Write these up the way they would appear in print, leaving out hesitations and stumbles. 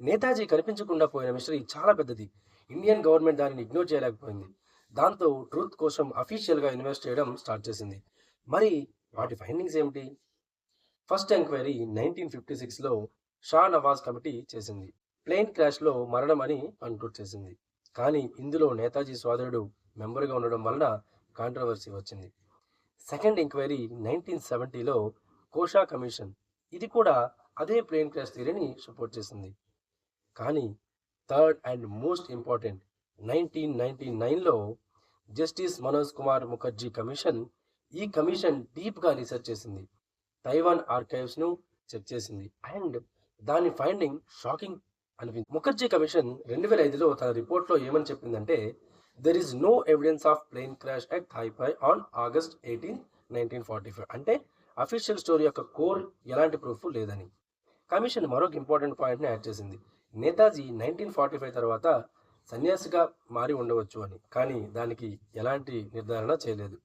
నేతాజీ కనిపించకుండా పోయిన మిస్టరీ చాలా పెద్దది. ఇండియన్ గవర్నమెంట్ దానిని ఇగ్నోర్ చేయలేకపోయింది. దాంతో ట్రూత్ కోసం అఫీషియల్‌గా ఇన్వెస్ట్ చేయడం స్టార్ట్ చేసింది. మరి వాటి ఫైండింగ్స్ ఏమిటి? ఫస్ట్ ఎంక్వైరీ 1956లో షా నవాజ్ కమిటీ చేసింది. ప్లేన్ క్రాష్‌లో మరణం అని కంక్లూడ్ చేసింది. కానీ ఇందులో నేతాజీ సోదరుడు మెంబర్‌గా ఉండడం వలన కాంట్రోవర్సీ వచ్చింది. సెకండ్ ఎంక్వైరీ 1970లో కోషా కమిషన్. ఇది కూడా అదే ప్లేన్ క్రాష్ థియరీని సపోర్ట్ చేసింది. కానీ థర్డ్ అండ్ మోస్ట్ ఇంపార్టెంట్ 1999లో జస్టిస్ మనోజ్ కుమార్ ముఖర్జీ కమిషన్. ఈ కమిషన్ డీప్గా రీసెర్చ్ చేసింది. తైవాన్ ఆర్కైవ్స్ను చెక్ చేసింది అండ్ దాని ఫైండింగ్ షాకింగ్ అనిపించింది. ముఖర్జీ కమిషన్ 2005లో తన రిపోర్ట్లో ఏమని చెప్పిందంటే there is no evidence of plane crash at Taipei on August 18, 1945. అంటే అఫీషియల్ స్టోరీ యొక్క కోర్ ఎలాంటి ప్రూఫ్ లేదని. కమిషన్ మరొక ఇంపార్టెంట్ పాయింట్ని యాడ్ చేసింది. నేతాజీ 1945 తర్వాత సన్యాసిగా మారి ఉండవచ్చు అని, కానీ దానికి ఎలాంటి నిర్ధారణ చేయలేదు.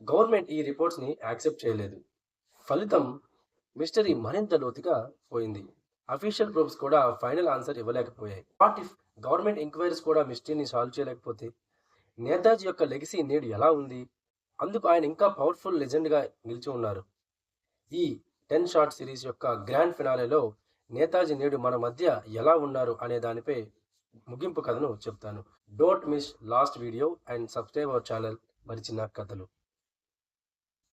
గవర్నమెంట్ ఈ రిపోర్ట్స్ని యాక్సెప్ట్ చేయలేదు. ఫలితం మిస్టరీ మరింత లోతుగా పోయింది. అఫీషియల్ ప్రూఫ్స్ కూడా ఫైనల్ ఆన్సర్ ఇవ్వలేకపోయాయి. వాట్ ఇఫ్ గవర్నమెంట్ ఎంక్వైరీస్ కూడా మిస్టరీని సాల్వ్ చేయలేకపోతే? నేతాజీ యొక్క లెగసీ నేడు ఎలా ఉంది? అందుకు ఆయన ఇంకా పవర్ఫుల్ లెజెండ్గా నిలిచి ఉన్నారు. ఈ 10 షార్ట్ సిరీస్ యొక్క గ్రాండ్ ఫినాలేలో నేతాజీ నేడు మన మధ్య ఎలా ఉన్నారు అనే దానిపై ముగింపు కథను చెప్తాను. Don't miss last video and subscribe our channel మరిచిన కథలు.